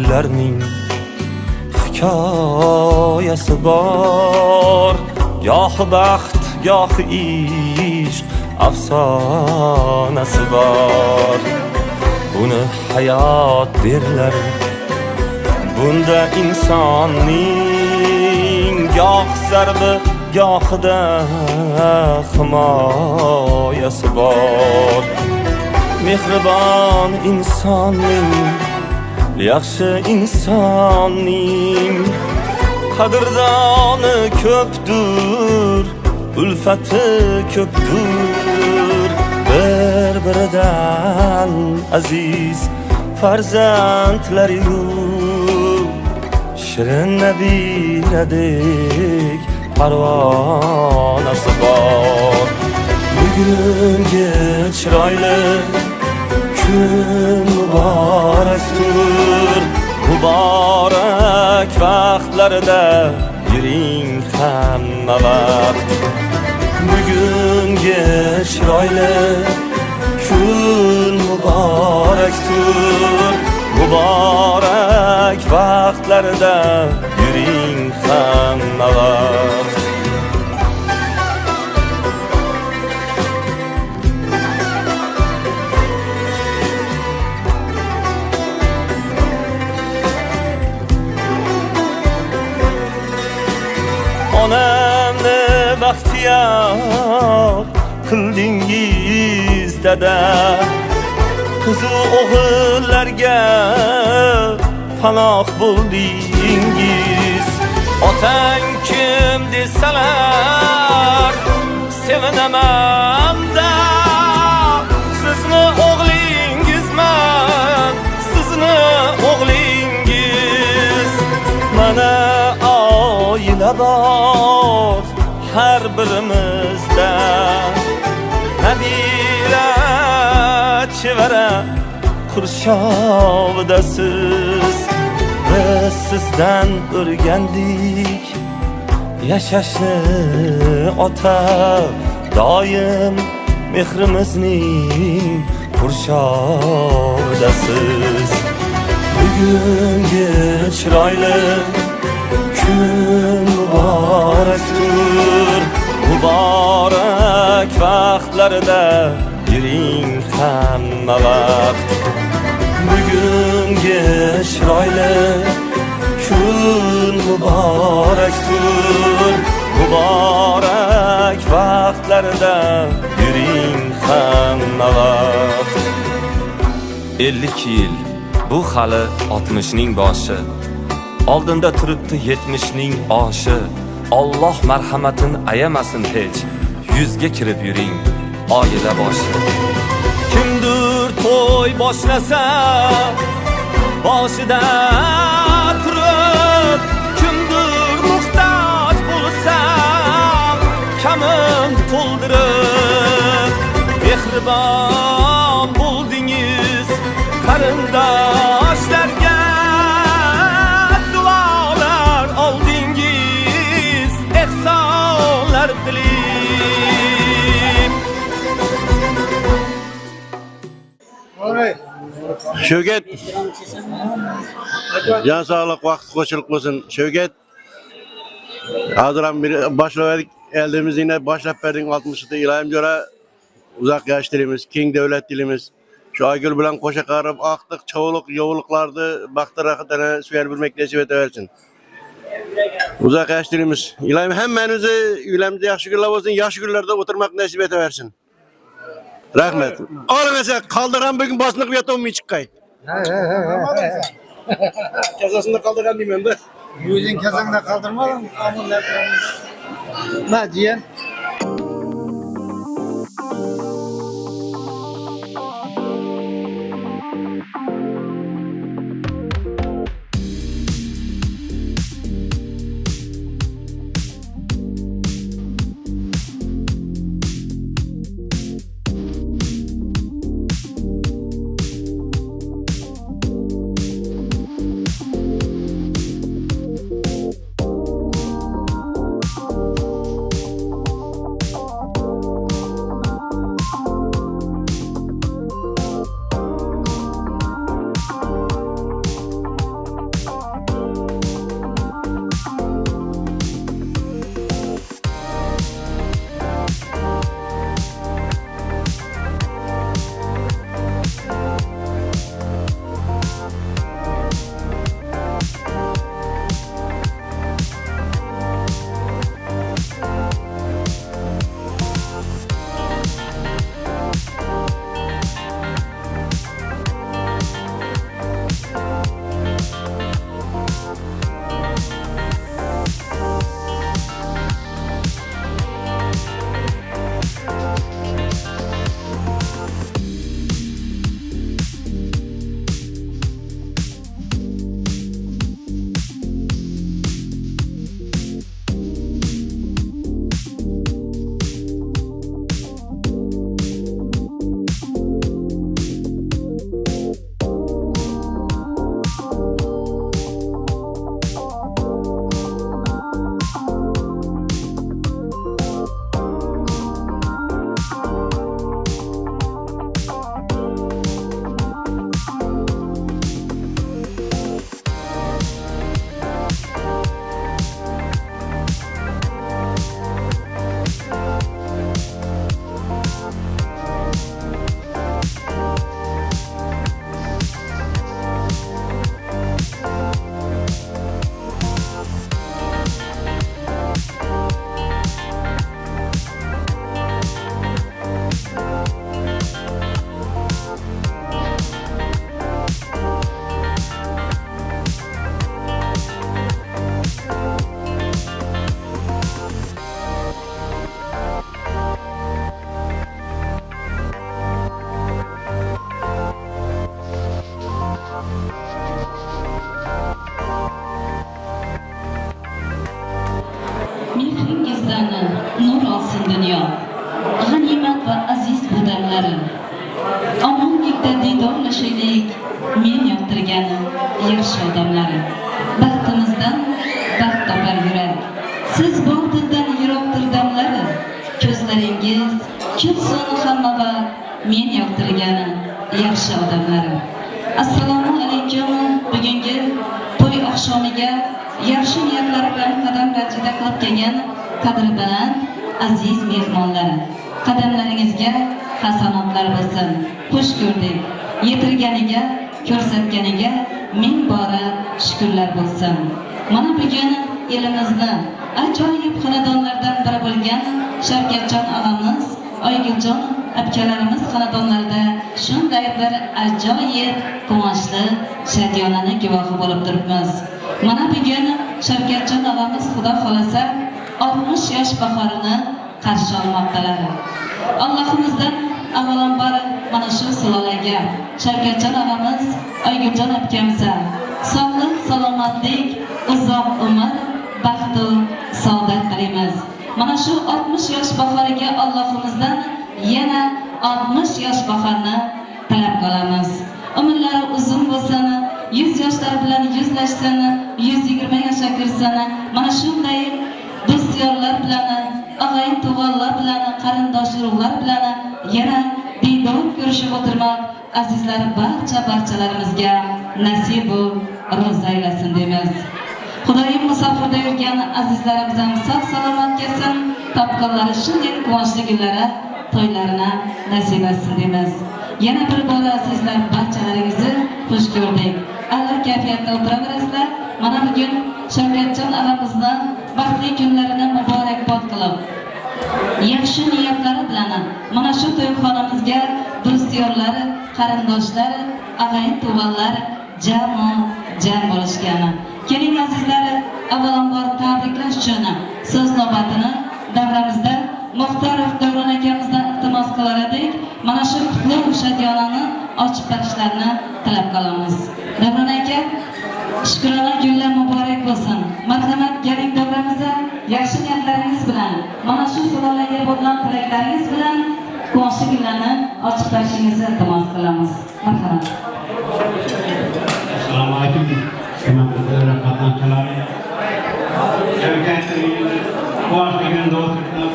gullarning hikoyasi bor. Gohi baxt, gohi ishq afsonasi bor. Buni hayot derlar, bunda insonning goh zarbi, gohida himoyasi bor. Mehribon insonning, yaxshi insonning qadrdoni ko'pdir, ulfati ko'pdir. Bir-biridan aziz farzandlari shirin nabiradek parvonasi bor. Bugungi chiroyli kun muborakdir. Muborak vaqtlarida yuring hamma vaqt. Bugungi chiroyli kun muborakdir. Muborak vaqtlarida yuring hamma vaqt. Onamni baxtiyor qildingiz dada, qizu o'g'illarga panoh bo'ldingiz. Otang kim desalar sevinaman-da, sizni o'g'lingizman, sizni o'g'lingiz. Mana oila bor har birimizda, nabira chevara qurshovidasiz. Biz sizdan o'rgandik yashashni ota, doim mehrimizning qurshovidasiz. Bugungi chiroyli kun muborakdir. Muborak vaqtlarida yuring hamma vaqt. Bugungi chiroyli kun muborakdir. Muborak vaqtlarida yuring hamma vaqt. 50 yil bu hali 60ning boshi, oldinda turibdi 70ning oshi. Alloh marhamatini ayamasin hech, 100ga kirib yuring oila boshi. Kimdir to'y boshlasa boshida turib, kimdir muhtoj bo'lsa kamin to'ldirib. Mehribon bo'ldingiz qarindoshlarga, duolar oldingiz ehsonlar tilib. Şevket, can sağlık, vakit koşuluk olsun. Şevket, hazıram bir başladık, eldimiz yine başlayıp verdik 60'lı İlahim Cora uzak yaşlarımız, King devlet dilimiz. Şu Aygül bilen koşa karıp aktık, çoğuluk, yoğuluklardı, baktırak tane süyer bilmek nasip edeversin. Uzak yaşlarımız. İlahim hemmenizi, ülemize yaxşı günler olsun, yaxşı günlerde oturmak nasip edeversin. Rahmet. Oğlum kaldıran bugün basınlık yatom mu çıkay? Kazasında kaldıran diyeyim ben de. Yüzün kazanında kaldırmadın mı? Ne diyen? ko'zdan nur olsin dunyo. G'animat va aziz bu damlari. Omonlikda didorlashaylik, men yoqtirgan yaxshi odamlari. Baxtimizdan baxt topar yurak. Siz botildan yiroqdir damlari. Ko'zlaringiz kulsin hamma vaqt, men yoqtirgan yaxshi odamlari. Assalomu alaykum. Bugungi to'y oqshomiga yaxshi niyatlar bilan qadam rajida qilib kelgan qadri baland aziz mehmonlar. Qadamlaringizga hasanotlar bo'lsin. Xush ko'rdik. Yetirganiga, ko'rsatganiga ming bora shukrlar bo'lsin. Mana bugun elimizni ajoyib xonadonlardan biri bo'lgan Shavkatjon og'amiz, Oyguljon akalarimiz xonadonlarida shunday bir ajoyib quvonchli shadiyonani guvohi bo'lib turibmiz. Mana bugun Shavkatjon og'amiz xudo xolasa 60 yosh bahorini qarshi olmoqdalar. Allohimizdan avvalambor mana shu sulolaga Shavkatjon og'amiz, Oyguljon akamizga sog'lik, salomatlik, uzoq umr, baxt va saodat tilaymiz. Mana shu 60 yosh bahoriga Allohimizdan yana 60 yosh bahorni talab qilamiz. Umrlari uzun bo'lsin, 100 yoshlar bilan yuzlashsin, 120 yoshga kirsin. Mana shunday do'styorlar bilan, og'ayin tug'onlar bilan, qarindosh urug'lar bilan yana diydor ko'rishib o'tirmoq azizlar barchalarimizga nasib va ro'za aylasin deymiz. Xudoyim musofirda yurgan azizlarimiz ham sog' salomat kelsin, topganlari shunday quvonchli kunlari to'ylarini nasib etsin deymiz. Yana bir bora azizlar barchalaringizni xush ko'rdik. Alloh kayfiyatda o'tiraverasizlar. Mana bugun Shavkatjon og'amizni baxtli kunlarini muborakbod qilib, yaxshi niyatlari bilan mana shu to'yxonamizga do'styorlari, qarindoshlari, og'ayin tug'onlar jam bo'lishgan. Keling azizlar, avvalambor tabriklash uchun so'z navbatini davramizda Muxtorov Davron akamizdan iltimos qilar edik. Mana shu qutlug' shadiyonani ochib berishlarini tilab qolamiz. Davron aka, shukrona gullar muborak bo'lsin. Marhamat, keling davramizda yaxshi niyatlaringiz bilan, mana shu sulolaga bo'lgan tilaklaringiz bilan quvonchli kunlarni ochib berishingizni iltimos qilamiz. Marhamat. Assalomu alaykum. Hurmatli qatnashchilar. Shavkatjon quvonchli kunda o'tiribmiz.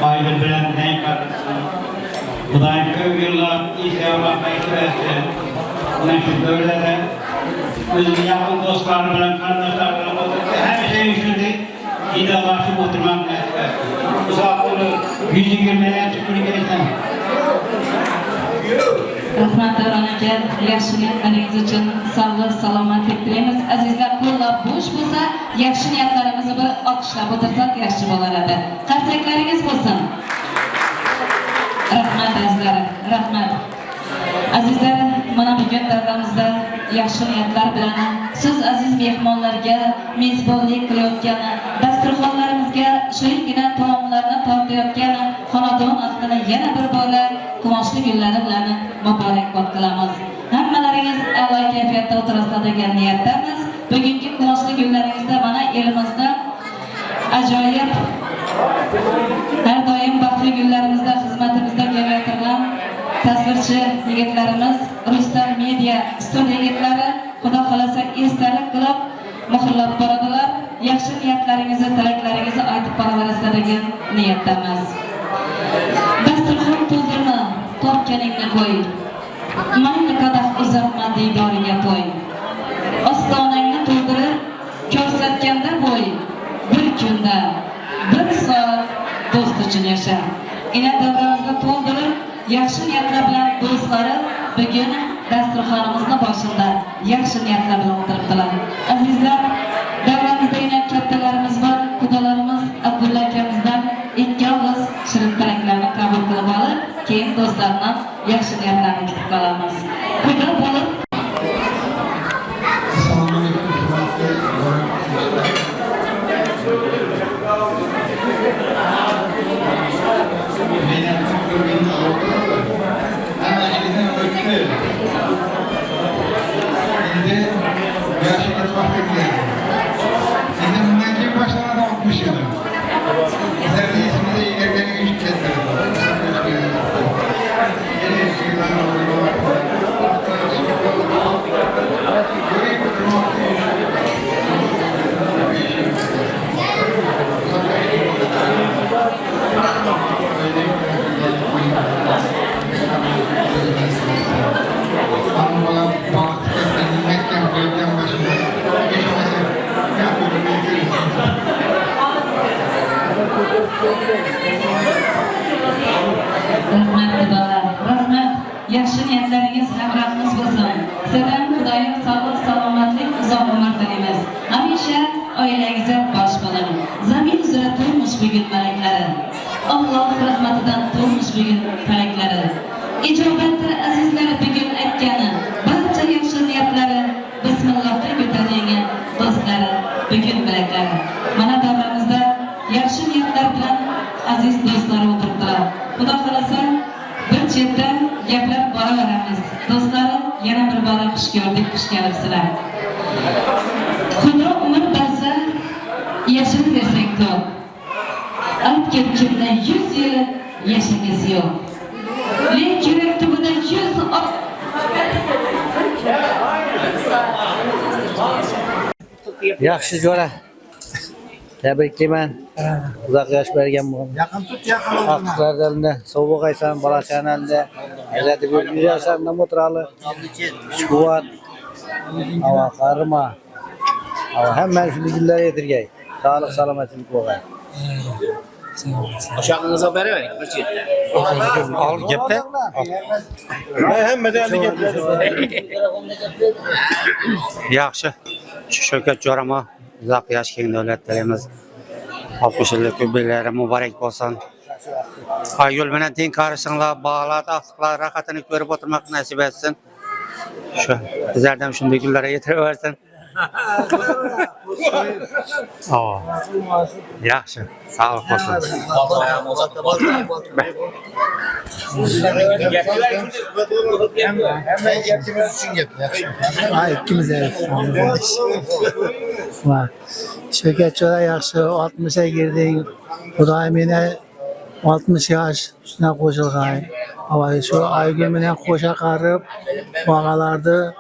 Oila bilan denk qatnashdik. Xudoyim ko'p yillar inshaalloh qaytib mana shu to'ylarda o'zimning yaqin do'stlarim bilan, qarindoshlarim bilan o'tirib, hamisha shunday idorlashib o'tirmoq nasib etdi. Uzoq umr 120 kunga yetsin. Rahmat Davron aka, yaxshi niyatlaringiz uchun sog'lik, salomatlik tilaymiz. Azizlar, qo'llar bo'sh bo'lsa, yaxshi niyatlarimizni bir olqishlab o'tirsak yaxshi bo'lar edi. Qarsaklaringiz bo'lsin. Rahmat azizlar, rahmat. Azizlar, mana bugun davramizda yaxshi niyatlar bilan siz aziz mehmonlarga mezbonlik qilayotgan, dasturxonlarimizga sho'ngina taomlarni tortayotgan xonadon ahlini yana bir bora quvonchli kunlari bilan muborakbod qilamiz. Hammalaringiz a'lo kayfiyatda o'tirasizlar degan niyatdamiz. Bugungi quvonchli kunlaringizda mana elimizda ajoyib har doim baxtli kunlarimizda xizmatimizda kelayotgan tasvirchi yigitlarimiz, Rustam Media studiya yigitlari xudo xolasa esdalik qilib muhrlab boradilar. Yaxshi niyatlaringizni, tilaklaringizni aytib boraverasizlar degan niyatdamiz. Dasturxon to'ldirma, topganingni qo'y. Mayli qadah uzatma diydoriga to'y. Ostonangni to'ldirib, ko'rsatganda bo'y. Bir kunda, bir soat do'st uchun yasha. Ina davramizni to'ldirib, yaxshi niyatlar bilan do'stlari bugun dasturxonimizni boshida yaxshi niyatlar bilan o'tiribdilar. Azizlar, davramizda yana kattalarimiz bor. Xudolarimiz Abdulla akamizdan ikki og'iz shirin tilaklarni qabul qilib olib, keyin do'stlardan yaxshi niyatlarni kutib qolamiz. Xudo bo'lib. Assalomu alaykum. Endi yaxshi ketmoqda. Endi bundan keyin boshlanadi 60 yıl. Servisimizi ilerleyen güç kesmedi. Yeni eskiden Rahmat xudolar, rahmat. Yaxshi niyatlaringiz hamrohimiz bo'lsin. Sizdan Xudoyim sog'lik, salomatlik, uzoq umr tilaymiz. Hamisha oilangizga bosh bo'ling. Zamin uzra turmush bugun malaklari. Alloh rahmatidan turmush bugun talaklari. Ijobatda azizlar bugun aytgani, barcha yaxshi niyatlari bismillohdan ko'tarilgan do'stlari bugun bilaklari. Mana davramizda yaxshi niyatlar bilan aziz do'stlar o'tiribdilar. Xudo xolasa bir chetdan gaplab boraveramiz. Do'stlarim, yana bir bora xush ko'rdik, xush kelibsizlar. Xudo umr bersa, yashab bersak ko'p. Aytgan kimda 100 yil yashagisi yo'q. Lek yurak tubida 100 Yaxshi jo'ra. Tabriklayman. Uzoq yosh bergan bo'lgan. Yaqin tut, yaqin olma. Vaqtlardan sovuq aysan, bola chanalda. Azati bir yurashlardan o'tirali. Quvvat. Hava qarma. Hava hamma shunday yetirgay. Sog'lik, salomatlik bo'lgan. Oshog'ingizga beravering bir chetda. Ol gapda. Hamma deyildi gaplar. Yaxshi. Shavkat Jo'ramo uzoq yosh keng davlatlarimiz 60 yillik yubileylari muborak bo'lsin. Yo'l bilan teng qarishinglar, bog'lar, aftiqlar rohatini ko'rib o'tirmoq nasib etsin. Shu bizlardan shunday kunlarga yetiraversin. Yaxshi. Sağ olsun. Hemen ikimiz için yaptı. Ha, ikimiz evet. Var. Şevket Çoğ'a yaxşı 60'a girdik. Xudoyim yine 60 yaş üstüne qo'shilgan. Ama şu Aygül bilan qo'sha qarib, bağalardı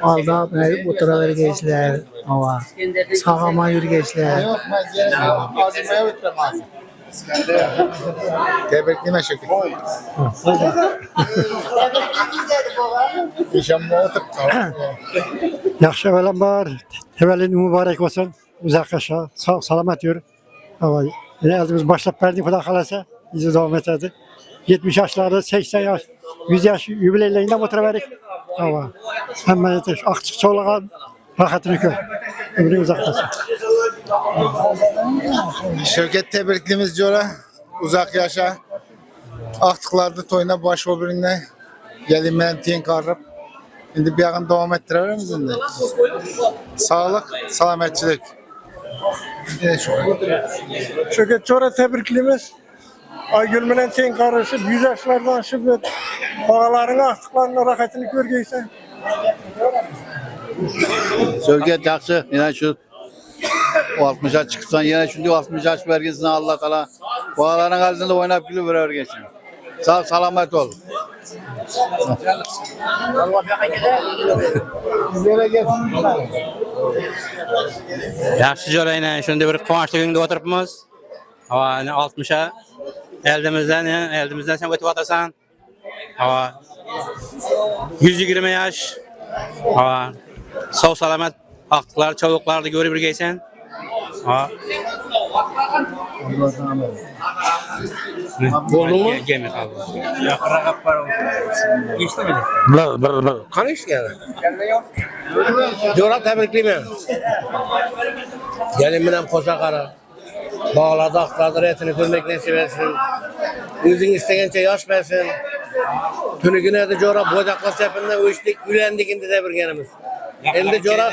aldab o'tiravergaysizlar. Ama sağama yurgaysizlar. Yok, azimaya o'tirmaz. Tebriklayman Şevket. İnşallah oturup Yaxshi avvalambor tavallud muborak bo'lsin. Uzoq yasha, sog' salomat yur. Yine aldığımız başlap verdik, Xudo xolasa, bizi davom etadi. 70 yoshlarda, 80 yosh, 100 yosh yubileylarida o'tiraverik. Hamma yetish, oqchiq cho'lg'an, rohatini ko'r. Umring uzoq bo'lsin. Şevket tebrikliğimiz Cora. Uzak yaşa. Aktıklarda toyuna baş birbirine gelinmeyen tiyen karrıp. Şimdi bir yakın devam ettirebilir misin de? Sağlık, selametçilik. Şevket Çoğ'a tebrikliğimiz. Aygül bilan teng qarashib, 100 yoshlardan oshib, bog'alaring axtiqlarning rohatini ko'rgaysan. Şevket yaxshi, yana şu 60'a çıksan yine şimdi 60 yaş vergisine Allah Teala bağların karşısında oynayıp gülüp verergesin. Sağ selamet ol. Yaxshi jo'rayna shunday bir quvonchli kunda o'tiribmiz. 60'a eldimizdan sen o'tib o'tasan. 120 yosh. Sog' salomat aqtiqlar, chovuqlarni ko'rib yurgaysan. Bo'ldingmi? Gelme qaldi. Yaqinroq borib. Eshitmadi. Qani eshitgani? Jo'ra tabriklayman. Gelin bilan qo'sha qara. Bog'larda aqtiqlarni retini ko'rmak nasib etsin. O'zing istagancha yosh bersin. Tunigina da Jo'ra bo'ydoqlar sepindan o'chdik, uylandik endi birganimiz. Endi Jo'ra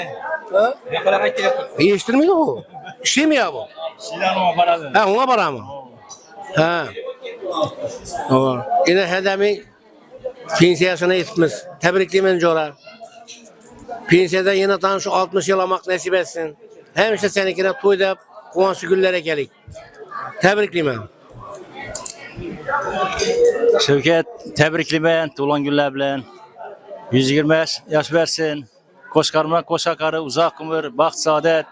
Yaqinroq kelyapti. eshittirmaydi u. İşlemiyor bu. Sizlarga boradi. Ha, ona borami? Ha. Yine hedemi pensiyasına yetmiş. Tebriklayman Jo'ra. Pensiyada yine tan şu 60 yıl olmak nasip etsin. Hem işte senikine to'ydab, quvonchli kunlar ekelik. Tabriklayman. Şevket, tebriklimen tuğlan günler bilen. 120 yaş versin. Koşkarma koşakarı uzak ömür, baxt saadet.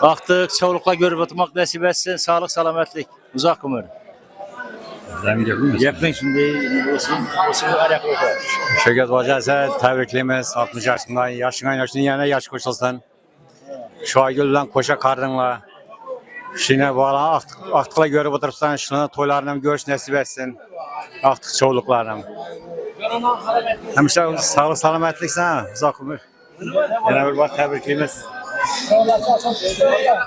Aktık, çolukla görüp oturmak nasip etsin. Sağlık, salametlik, uzak ömür. Yakın şimdi olsun ayaklı olsun. Şevket Hoca ise tebrikliğimiz 60 yaşından yaşının yanına yaş koşulsun. Şu Aygül bilen koşa karnınla. Şimdi bana aktıkla görüp oturursan şuna toylarına görüş nasip etsin. Aktık çoğuluklarına. Hemşe sağlık salametlik sana uzak ömür. Yine bir bak tebrikliğimiz.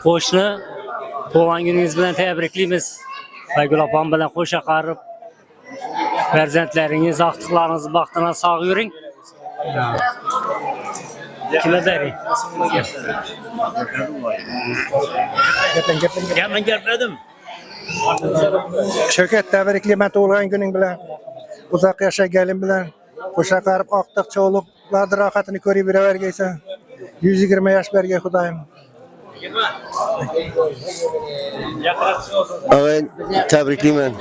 Qo'shni tug'ilgan kuningiz bilan tabriklaymiz. Aygul opam bilan qo'sha qarib farzandlaringiz baxtlaringiz baxtına sog' yuring. Kimlar Gapirdim. Şevket tebriklayman tug'ilgan kuning bilan. Uzoq yasha gelin bilan. Qo'sha qarib oqtiq cho'luqlarni rohatini ko'rib yuravergaysan. 120 yaş berge Xudoyim. Ağay tebriklimen.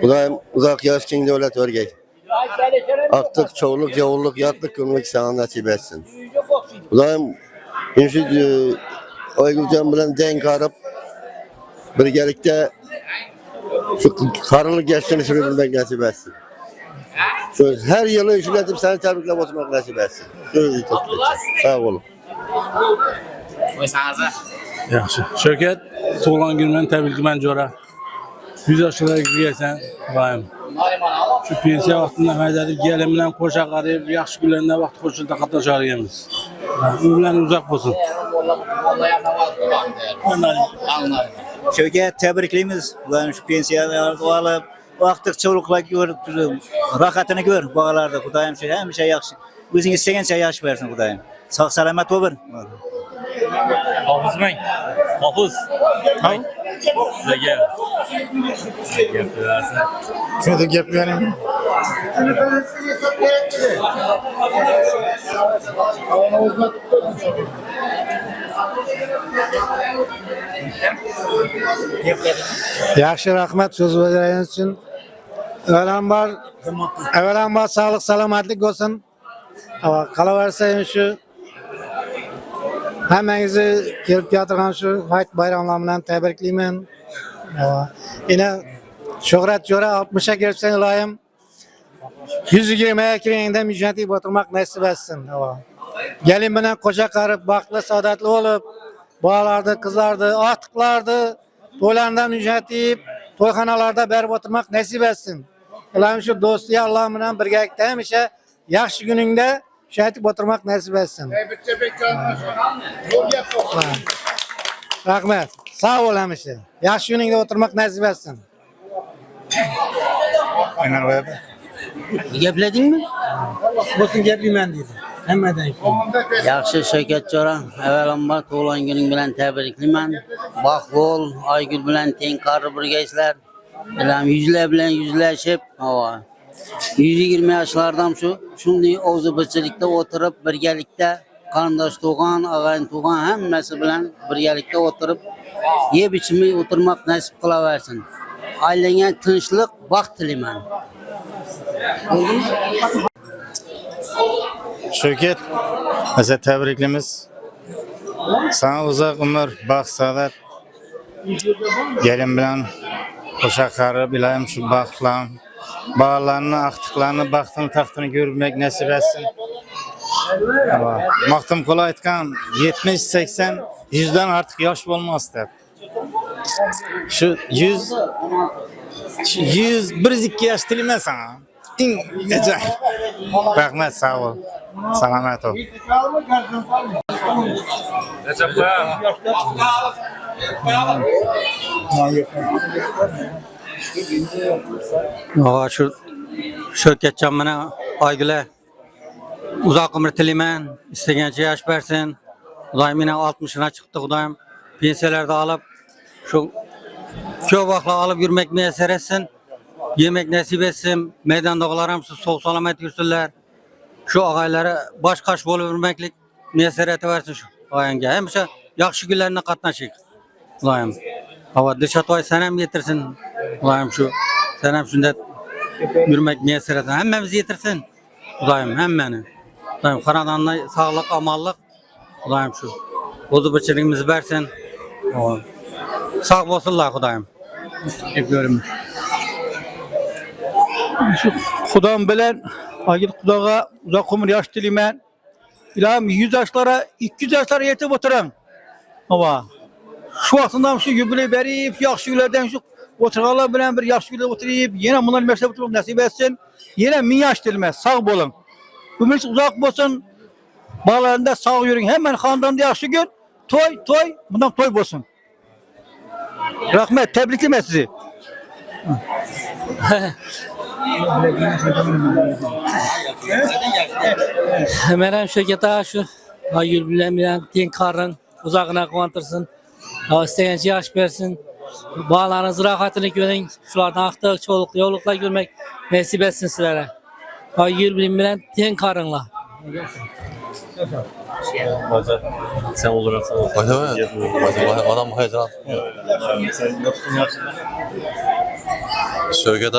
Xudoyim uzak yaş keng devlet vergey. Aktık çoğuluk, yavulluk, yatlık gönlük sana nasip etsin. Xudoyim şu Aygülcan bilen denk arıp birgelikte şu karılık yaşını sürebilmek nasip etsin. Her yılı işletip seni tebrikle oturmak nasip etsin. Sağ olun. Yaxshi. Shavkat, tug'ilgan kun bilan tabriklayman Jo'ra. 100 yoshlarga kirgansan, Xudoyim. Shu pensiya vaqtida haydadib kelin bilan qo'sha qarib, yaxshi kunlarda vaqt qo'shilda qatnasharganmiz. U bilan uzoq bo'lsin. Shavkat, tebriklaymiz. Ulan şu pensiyalarni olib, vaqtlik çoğulukla görüp turib, rohatini ko'r bog'larda. Xudoyim shu hamisha yaxshi. O'zing istagancha yaxshi bersin Xudoyim. Sog' salomat bo'l. Hofizmang. Hofiz. Sizlarga gaplarsiz. Şurada gap benim. Yaxshi rahmat so'z berganingiz uchun. Avvalambor sog'lik salomatlik bo'lsin. Qolaversa shu hammangizni kelib keltirgan shu hayit bayramlar bilan tabriklayman. Yine Shuhrat Jo'ra 60'a kelibsan iloyim. 120'ye kirganda mijnatib o'tirmak nasib etsin. Gelin bilan qo'sha qarib, baxtli saodatli bo'lib, bolalarni, qizlarni, otiqlarni to'ylarida mijnatib, to'yxonalarda berib o'tirmak nasib etsin. Iloyim shu do'stlik Alloh bilan birgalikda hamisha yaxshi kuningda shaytib o'tirmak nasib etsin. Rahmat. Sağ ol hamisha. Yaxshi kuningda o'tirmak nasib etsin. Aynan o abi. Gapladingmi? Bo'lsin gaplayman dedi. Hammadan. Yaxshi Shavkat Jo'ra, avvalambor tug'ilgan kuning bilan tabriklayman. Baxt bo'l, Aygul bilan teng qarib birgaysizlar. Bilan yuzlar bilan yuzlashib, 120 yoshlardan shunday o'zibichilikda o'tirib birgalikda qarindosh tug'an, og'ayin tug'an hammasi bilan birgalikda o'tirib yeb ichmay o'tirmak nasib qilaversin. Ailenga tinchlik, baxt tilayman. Shavkat, sizni tabriklaymiz. Sana uzoq umr, baxt, saodat. Gelin bilan qo'sha qarib, iloyim shu baxtlarni, bolalarni, aqtiqlarni, baxtini, taxtini ko'rmak nasib etsin. Maqtam qo'la aytgan 70, 80, 100dan ortiq yosh bo'lmas deb. Shu 100 102 yosh tilayman sana. Eng ajoyib. Rahmat, sağ ol. Salomat ol. Şu Shavkatjon mana Aygül'e uzak ömür tilayman, istagancha yaş bersin. Xudoyim meni 60'ına chiqdi Xudoyim. Pensiyalarda alıp şu ko'p vaqtlar alıp yurmak muyassar etsin. Yemek nasip etsin. Meydandagılar ham sog' salomat yursinlar. Şu ağaylara bosh-qosh bo'lib yurmaklik muyassar etaversin shu oyanga. Hamisha yaxshi kunlarni qatnashing. Ulayım. Hava dışa toy senem getirsin. Ulayım şu. Senem şunda yürümek müyesser etsin. Hemmemiz getirsin. Ulayım hemmeni. Ulayım kanadanla sağlık, amallık. Ulayım şu. Bozu bıçırığımızı versin. Sağ olsunlar Kudayım. Yapıyorum. Kudam bilen Agil Kudağa uzak ömür yaş dilemen. İlahim 100 yaşlara 200 yaşlara yetip oturan. Ama şu vaxtından şu yübülü verip yaxşı günlerden şu oturğanlar bilen bir yaxşı günler oturayıp yine bunlar meşrep oturup nasip etsin. Yine 1000 yaş dilmez sağ olun. Ömrünüz uzak olsun. Bağlarında sağ yürüyün. Hemen xandanda yaxşı gün. Toy bundan toy olsun. Rahmet tebriklim sizi. Menem şirkete şu Aygül bilen ten karın uzağına kontırsın. İsteyenci yaş versin. Bağlarınız rahatını görün. Şulardan aktık çoluklu yollukla görmek nasip etsin sizlere. Aygül bilen ten karınla. Sen olursan ol. Adam heyecan. Şöyle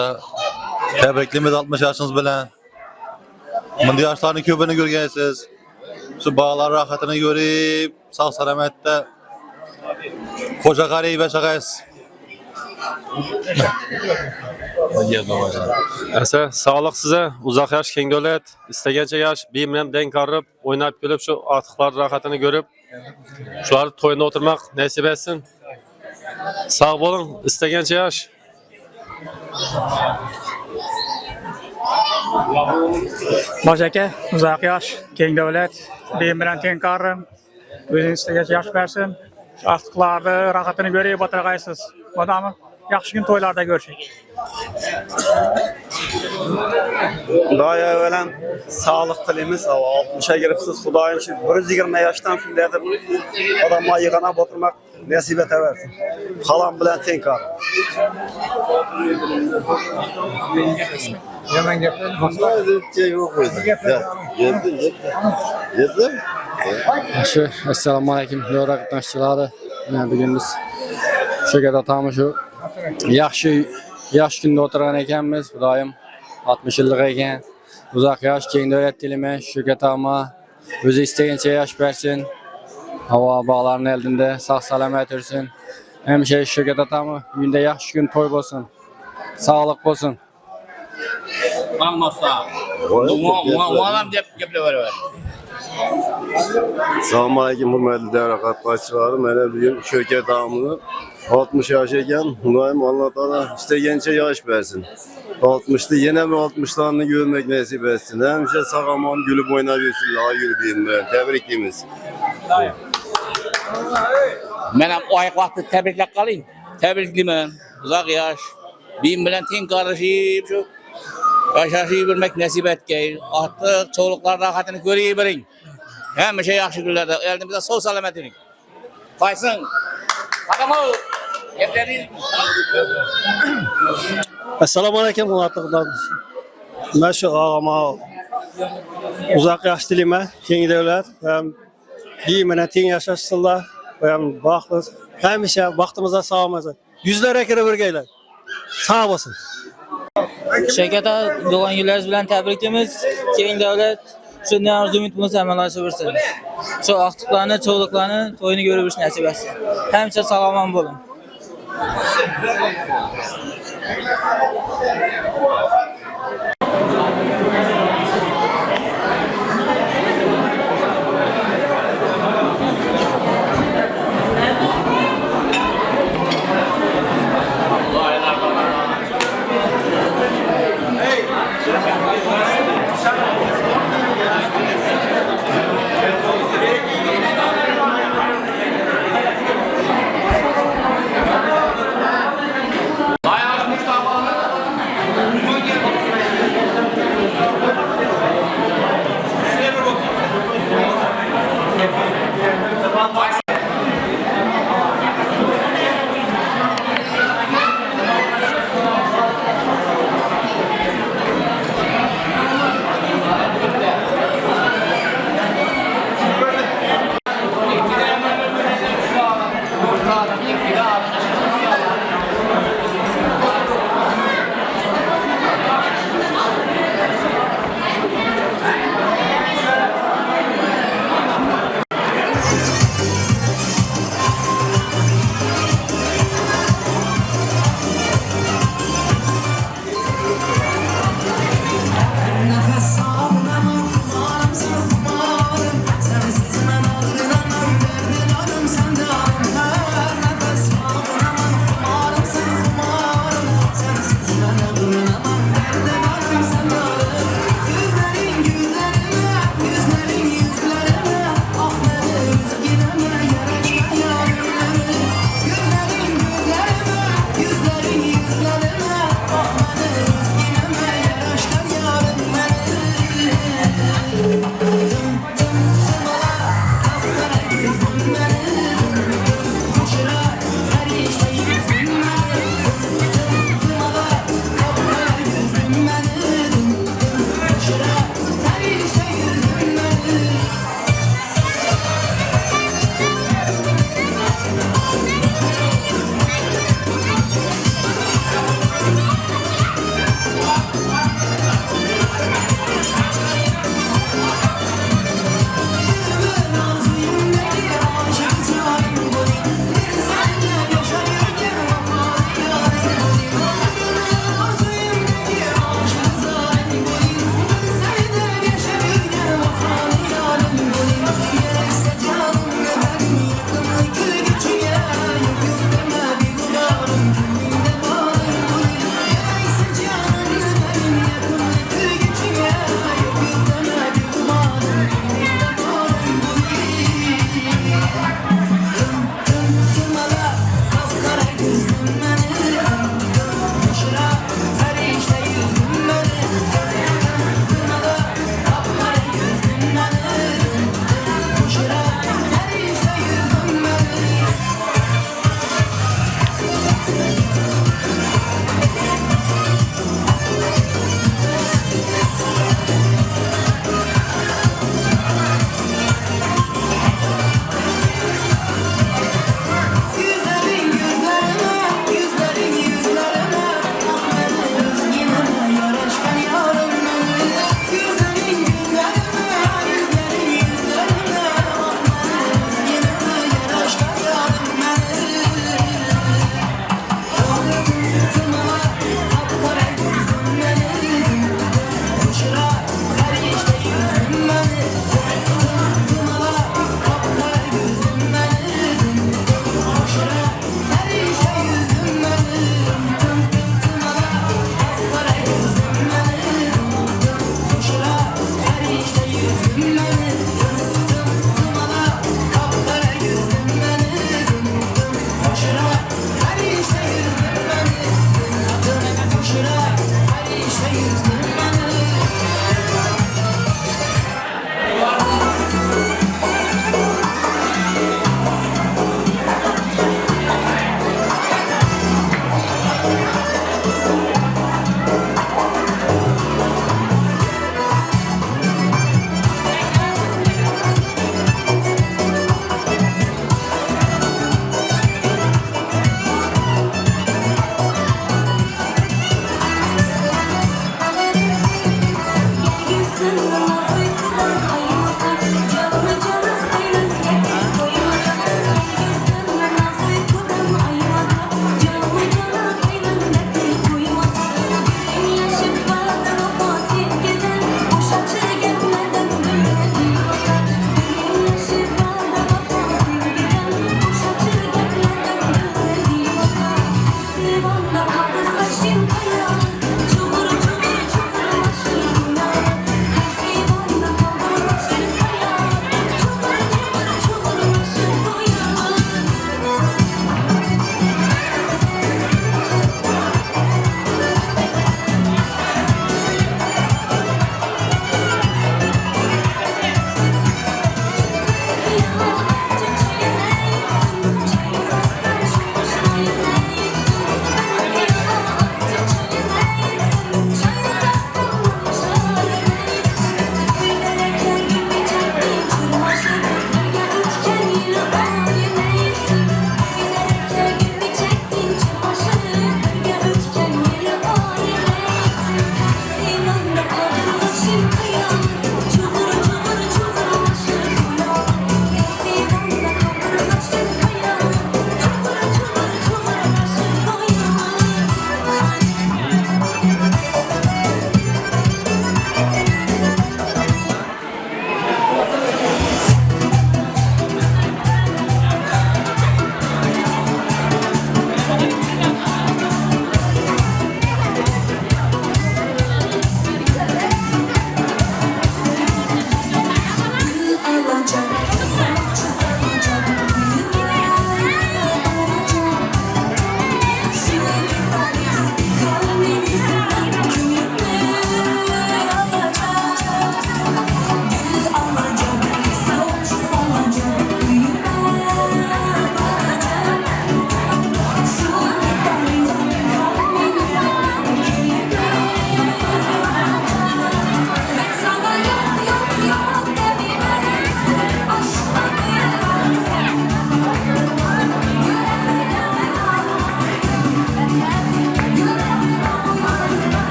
tebriklimiz 60 yaşınız bilen. Mındı yaşlarını köpünü görgensiz. Şu bağlar rahatını görüp sağ salamette koca karıyı beşakayız. Ese sağlık size, uzak yaş keng devlet, istegence yaş, bilimden denk arıp, oynayıp gülüp şu artıklar rahatını görüp, şuları toyuna oturmak nasip etsin. Sağ olun, istegence yaş. Başaka uzak yaş, keng devlet, benim bilen ten karım, özün istegeç yaş versin. Artıklarda rahatını göreyip oturgaysız. Adamı yaxşı gün toylarda görüşek. Daha evvelen sağlık dilimiz 60'a giripsiz Kudayım şimdi 120 yaştan filmlerdir adamla yığana oturmak nasip ete versin. Halam bilen tenkar. Hemen Assalamu aleyküm. Yorak naşçıları. Bugün biz şu kadar tamam şu yaş günde oturan ekenmiz. Kudayım 60 yıllık eken. Uzak yaş keng devlet dilime şu kadar ama özü isteyençe yaş versin. Hava bağlarının elinde sağ salamet örsün. Hem şey şu kadar tamam günde yaş gün toy olsun. Sağlık olsun. Muallam gepli var. Selamun Aleyküm hürmetli devre katlaşçıları. Mene bugün şirket ağamını 60 yaş eken Nuayım Allah'tan istegence yaş versin. 60'lı yine mi 60'larını görmek nasip etsin. Hemşe sağaman gülüp oynayabilsin. Daha yürüdüğüm ben. Tebrikliyimiz. Ben o ayak vakti tebrikler kalayım. Tebriklimen. Uzak yaş. Benim bilen ten karışıp şu. Yaşaşı bilmek nasip etkeyi. Artık çoluklar rahatını görebilirin. Hem şey yaxşı günlerde elimizde sağ salametini. Kaysın. Adamı. Yeterli. Esselamu aleyküm muhatlıklar. Meşhur ağama uzak yaş dilime, keng devlet. Giyimine ten yaşasınlar. Baklı. Hemşe vaktimize sağlamazı. Yüzlere kere bürgeyler. Sağ olasın. Şirkete doğan yıllarınız bilen tebriklimiz. Keng devlet. Şu ne arzu ümitimiz hemen aşıversin. Şu aktıklarını, çoğuluklarını, toyunu görürsün nasip etsin. Hemşe sağlaman bulun.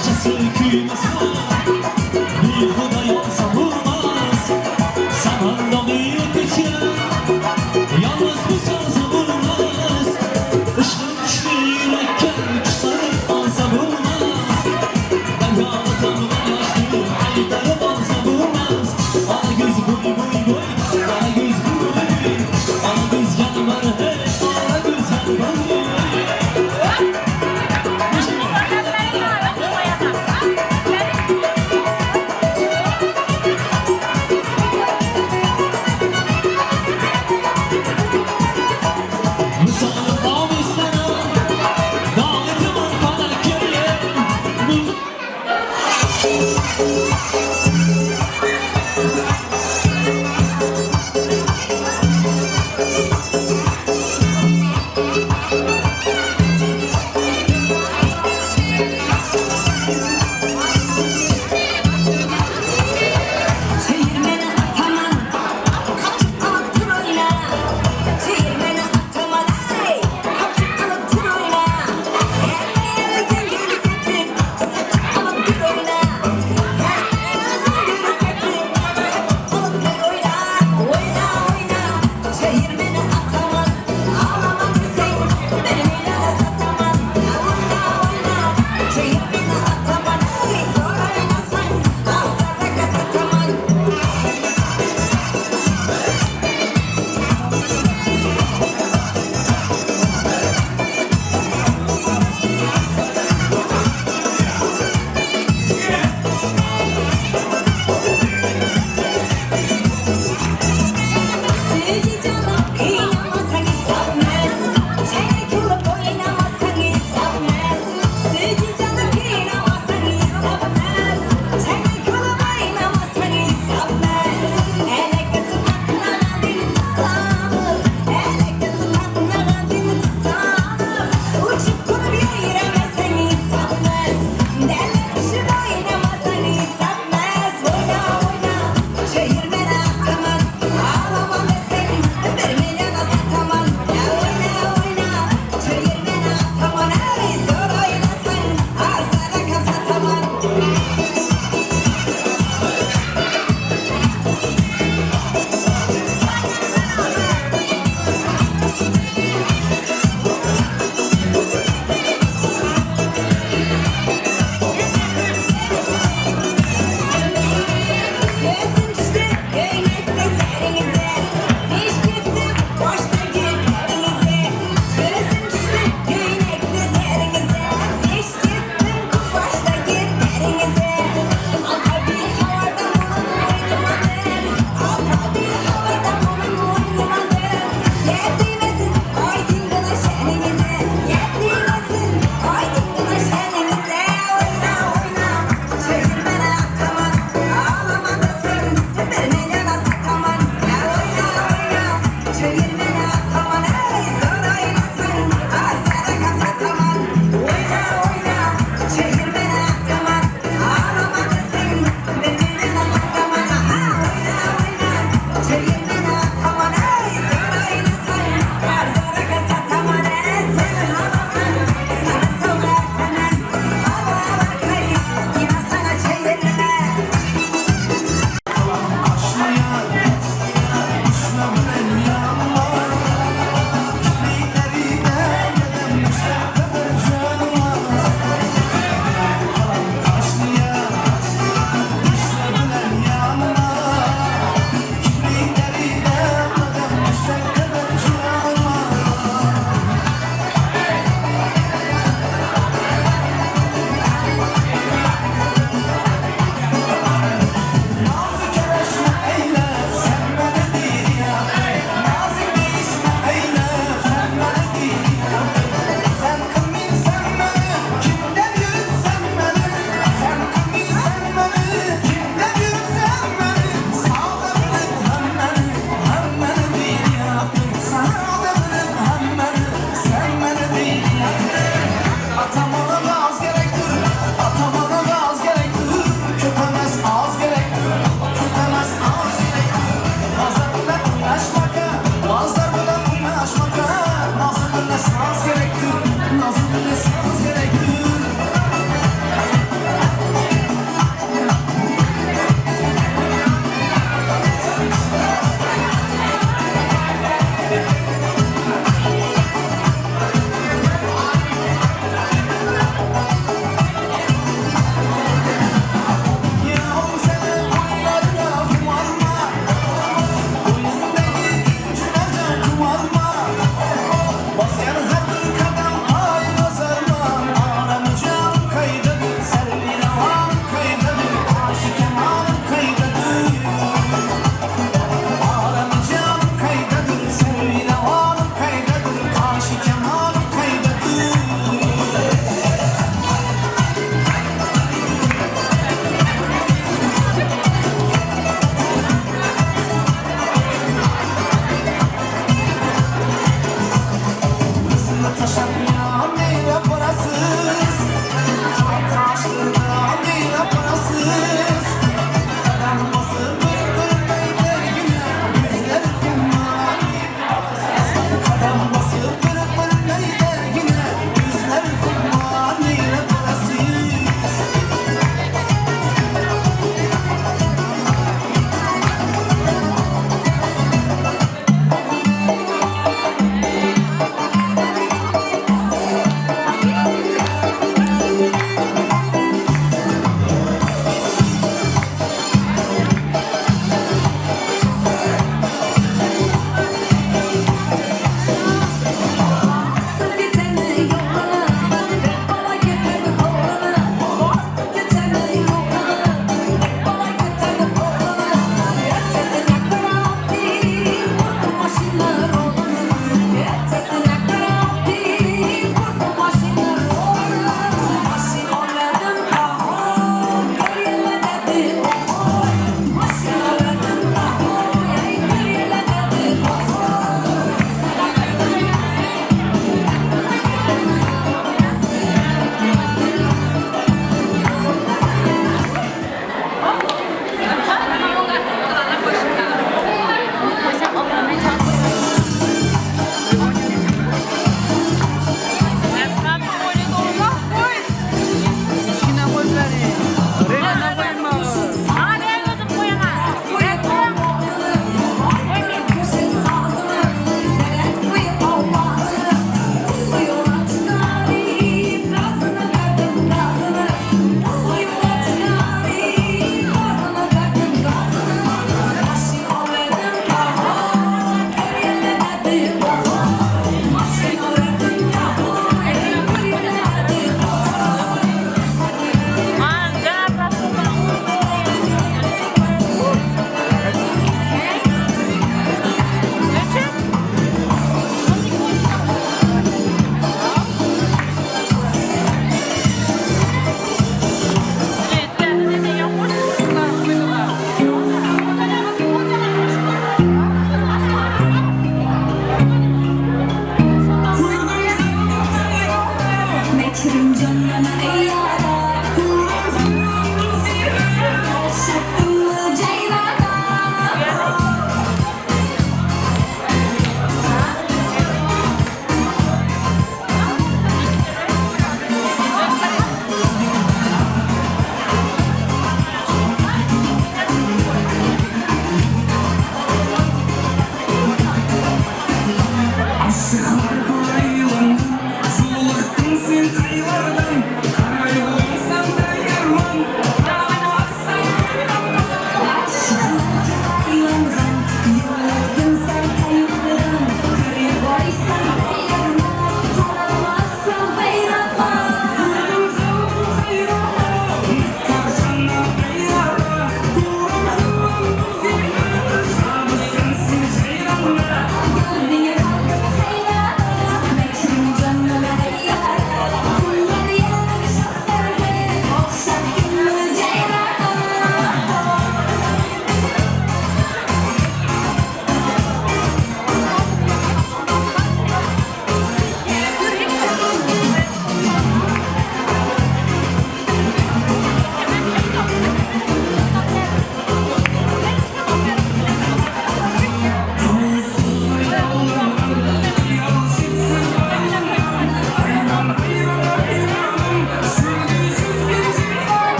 bahçesi kıyması bir huda yoksa vurmaz Samanda büyük içine yalnız bu sazı vurmaz Işkın düştü yürekke üç sarıp alsa vurmaz Ben yağlatamdan yaşlıyım ayıpları balsa vurmaz Ana göz buy buy buy ana göz buy buy ana göz yanmar hey ana göz yanmar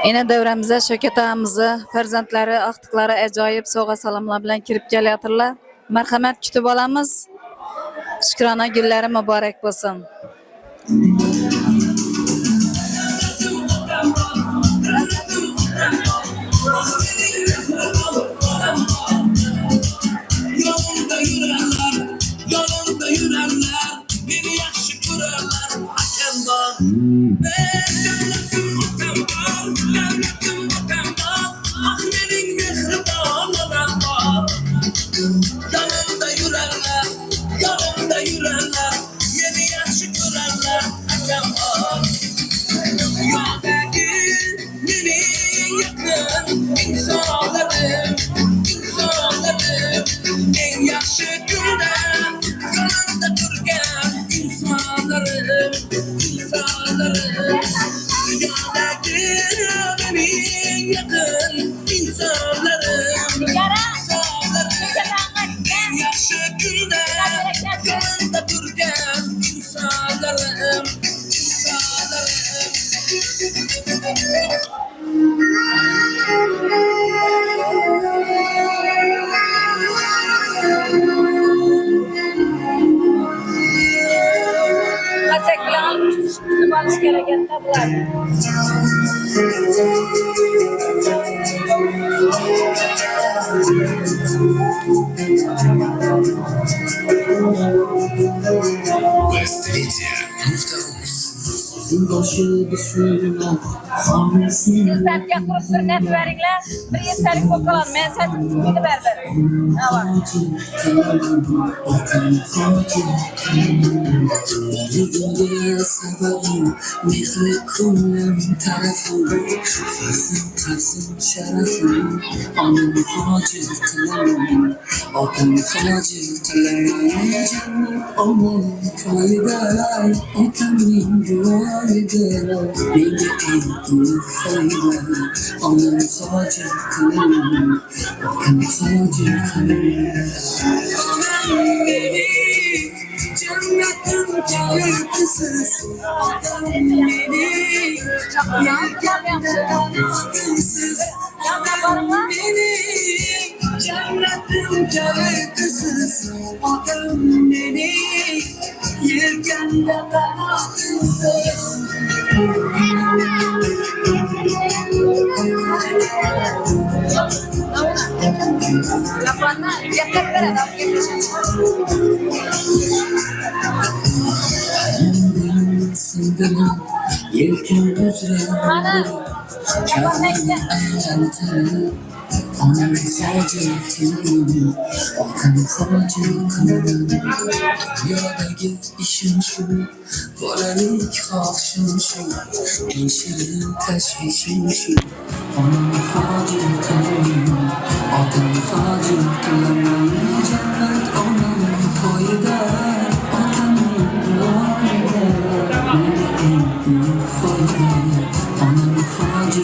Yine devremize Şöket ağamızı, farzandlari, aqtiqlari ajoyib sovg'a salomlar bilan kirib kelyaptilar. Marhamat kutib olamiz. Shukrona gullari muborak bo'lsin. Yolunda yürürler, beni yaxshi ko'rarlar, akamdan. Davlatim otamdan, ah mening mehribon onamdan. Yolunda yürürler, beni yaxshi ko'rarlar, akamdan. Yo'ldagi mening yaqin insonlarim, eng yaxshi kunda yonimda turgan insonlarim. Dunyodagi mening yaqin insonlarim, eng yaxshi kunda yonimda turgan insonlarim. Qaçak bilan kutib olish kerak endi bular. Yüzlerce kurup bir net veringler, bir yüzlerce kokalan, men sesim tutmaydı berber. Ne var? Cennetin kârıkısız adam beni, yakalansız adam beni. Cennetin kârıkısız adam beni, yelkende kanatsız. Lapanlar, yakar beraber. Yelken üzerinde Onun sadece Okan sadece Dünyadaki işin şu Polemik karşın şu En şirin teşvişin şu Onun sadece Okan sadece Cennet onun koyda Okan'ın duayda Meleğin koyda Onun sadece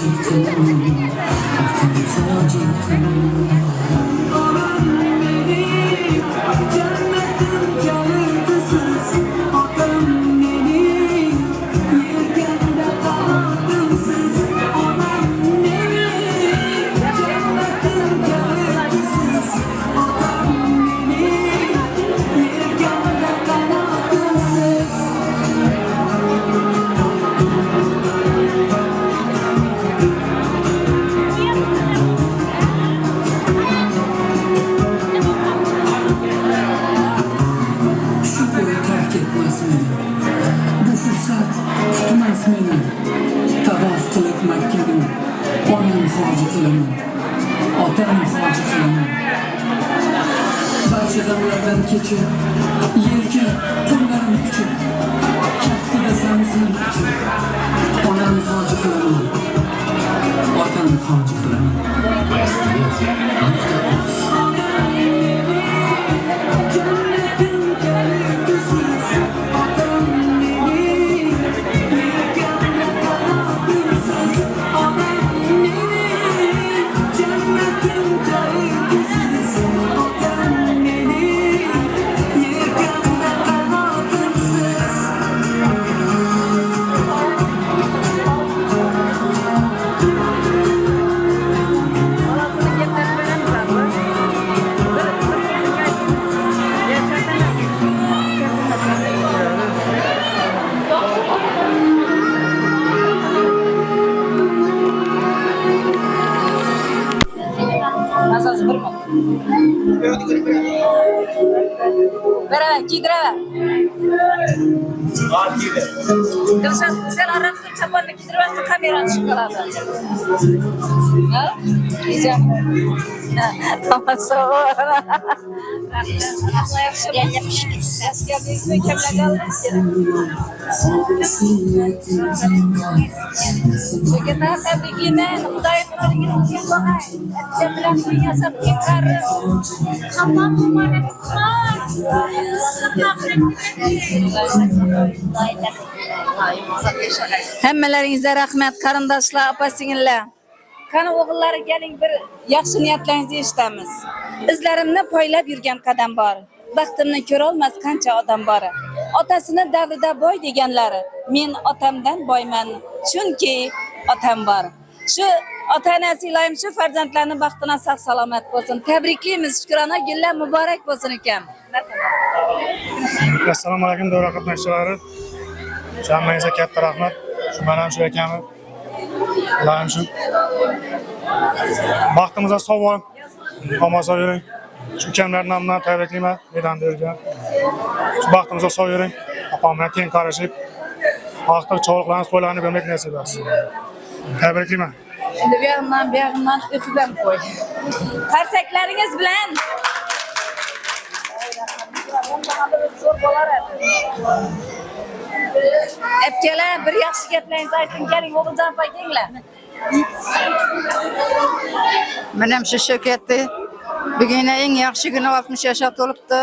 Keçi, yelke, tümlerin küçük Kaftada sensin küçük Onan hacı kılamam Vatan hacı kılamam Beraber giydireme. Kılşan sen Arap'ta çapanını giydirmezsin kameranı çıkardı. Ha? Diyeceğim. Ama sağ ol. Allah yakışır. Ses geldiniz mi? Kemle kaldınız ki? Şekilde tebrikine, Kudayı Kudayı'nın için bakay. Cemile dünyası yıkarır. Tamam mı? Hemmeleringizge rahmet, qarindoshlar, opa-singillar. Qani o'g'illari keling bir yaxshi niyatlaringizni eshitamiz. Izlarimni poylab yurgan qadam bor. Baxtimni ko'ra olmas qancha odam bor. Otasini davrida boy deganlari, men otamdan boyman, chunki otam bor. Shu ota-onasi iloyim shu farzandlarning baxtini sog' salomat bo'lsin. Tabriklaymiz, Shukrona gullar muborak bo'lsin ekan. Assalomu alaykum davra qatnashchilari. Hammangizga katta rahmat. Shu mana shu ekanmi? Iloyim shu baxtimizga sog' bo'ling. Omon sog' yuring. Shu ukamlarni hamdan tabriklayman. Meydonda yurgan. Shu baxtimizga sog' yuring. Opam bilan teng qarashib, vaqtda cho'g'liqlarni to'ylarni ko'rmak nasib etsin. Tabriklayman. Endi bu yog'imdan o'tib ham qo'y. Qarsaklaringiz bilan zo'r bo'lar edi. Epkalar bir yaxshi gaplaringizni ayting, keling o'g'iljon pakinglar. Menem shu Shavkatni bugun eng yaxshi kuni 60 yoshga to'libdi.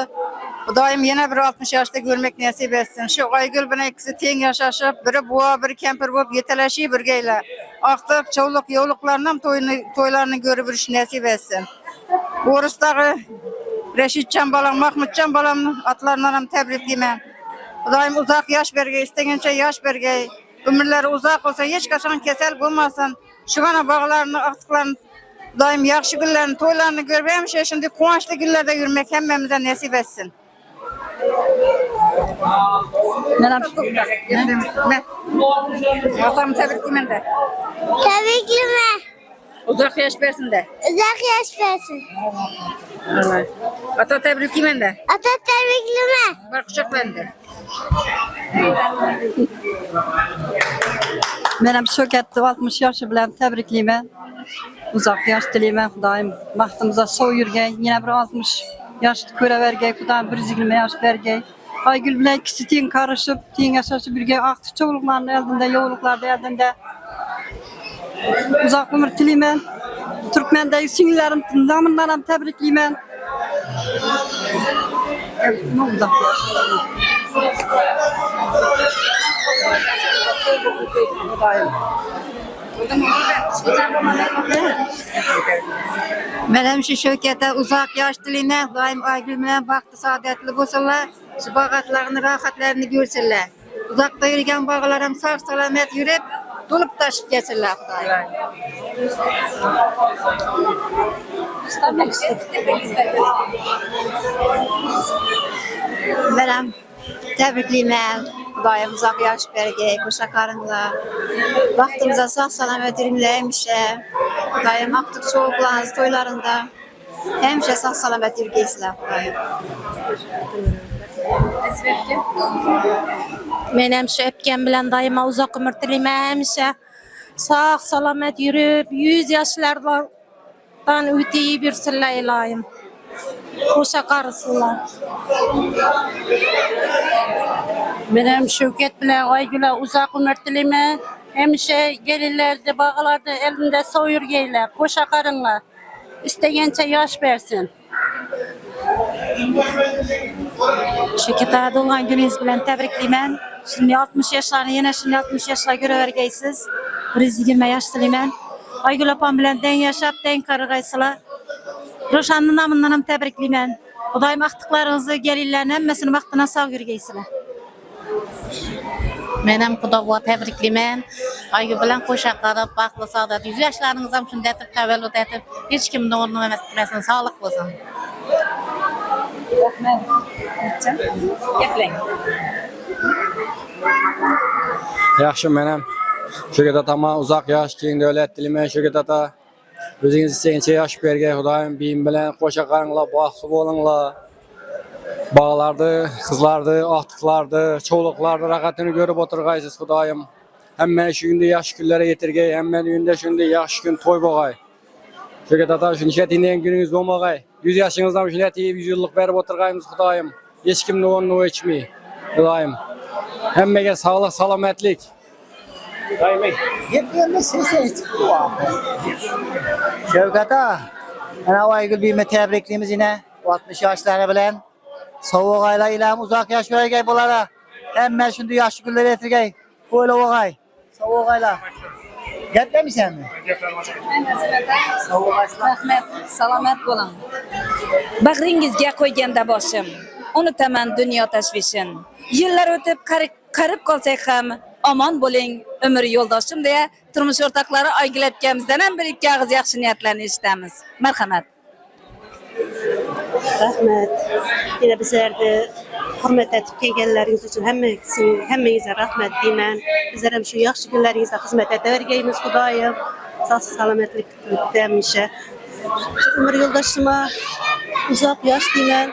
Xudoyim yana bir 60 yoshda ko'rmak nasib etsin. Shu Oygul bilan ikkisi teng yashashib, biri buva, biri kampir bo'lib yetalashib birgaylar. Aqtiq, chovliq, yo'liqlarni ham to'ylarni ko'rib yurish nasib etsin. O'risdagi Rashidjon bolam, Mahmudjon bolamni otlardan ham tabriklayman. Xudoyim uzoq yosh bergay, istagancha yosh bergay. Umrlari uzoq bo'lsa, hech qachon kasal bo'lmasin. Shug'ana bog'larni, aqtiqlarni Xudoyim yaxshi kunlarni, to'ylarni ko'rib ham shunday quvonchli kunlarda yurmak hammamizga nasib etsin. Masam tabriklayman da. Tabriklama. Uzoq yosh bersin da. Uzoq yosh bersin. Allah. Ata tabriklayman da. Ata tabriklama. Bir quchoqlandi. Men ham Shavkatni 60 yoshi bilan tabriklayman. Uzoq yosh tilayman. Xudoyim baxtimizga sog' yurgay, yana bir 60 yoshni ko'ravergay, Xudoyim 120 yosh bergay. Aygul bilan ikkisi teng qarashib, teng yashashib yurgay, aqtiq cho'g'liqlarni oldinda, yo'g'liqlarni oldinda uzoq umr tilayman. Turkmandagi singillarim nomidan ham tabriklayman. Men ham shu Shavkatga uzoq yosh tilayman. Xudoyim Oygul bilan baxtli saodatli bo'lsinlar. Shu bag'atlarni, rohatlarini ko'rsinlar. Uzoqda yurgan bog'lar ham sog' salomat yurib, to'lib toshib kelsinlar Xudoyim. Men ham tabriklayman. Xudoyim uzoq yosh bergay, qo'sha qaringlar. Baxtimizga sog' salomat yuringlar hemşe. Xudoyim aqtiq cho'g'larni to'ylarida hemşe sog' salomat yurgaysizlar Xudoyim. Men ham shu epkam bilan doimo uzoq umr tilayman, hamisha sog' salomat yurib, 100 yoshlardan o'tib yursinlar iloyim. Qo'sha qarisinlar. Men ham Shavkat bilan Oygulga uzoq umr tilayman. Hamisha gelinlarda, bog'larda elimda sog' yurgaylar, qo'sha qaringlar. İstagancha yosh bersin. Shavkatga tug'ilgan kuningiz bilan tabriklayman. Şimdi 60 yoshlarni yana şimdi 60 yoshga ko'ravergaysiz. 120 yosh tilayman. Aygul opam bilan teng yashab, teng qarg'aysizlar. Ro'shanni nomidan ham tabriklayman. Xudoyim aqtiqlaringizni, gelinlarni hammasini vaqtida sog' yurgaysizlar. Men ham Xudoga tabriklayman. Aygul bilan qo'sha qarab, baxtli saodat, 100 yoshlaringiz ham shunday etib tavallud etib, hech kimni o'rnini emas qilmasin, sog'lik bo'lsin. Rahmat. Gaplang. Yaxshi, men ham Shavkat otama uzoq yosh, keng davlat tilayman. Shavkat ota, o'zingiz istagancha yosh bergay, Xudoyim biyim bilan qo'sha qaringlar, baxtli bo'linglar. Bağlardı, kızlardı, ahtıklardı, çoğuluklardı, rahatını görüp oturgaysız Hudayım. Hemen şu günde yaş günlere getirgey, hemen günde şimdi yaş gün toy boğay. Şöyle tata şu nişetinden gününüz olmagay. 100 yaşınızdan şu neti 100 yıllık verip oturgayımız Hudayım. Hiç kimde onu içmeyi Hudayım. Hemmege sağlık, salametlik. Şevket ağa, ana Aygül Bey'ime tebrikliğimiz yine 60 yaşları bilen soğuk ayla ilam uzak yaş vergey bulara. Hemen şimdi yaşlı günleri getirgey. Böyle oğay. Soğuk ayla. Gitmemişsen mi? Rahmet, salamet bo'lin. Bag'ringizga qo'yganda boshim, unutaman dunyo tashvishin. Yillar o'tib qarib qolsak ham omon bo'ling umr yo'ldoshim deya turmush o'rtoqlari Aygul akamizdan ham bir ikki og'iz yaxshi niyatlarni eshitamiz. Marhamat. Rahmet. Yine bizlerde hürmet etip kelgenleriniz için hemmenize rahmet deymen. Bizler hem şu yaxşı günlerinizde hizmet edevergeyimiz Hudayım. Sağ salametlik demişe. Ömür yoldaşıma uzak yaş deymen.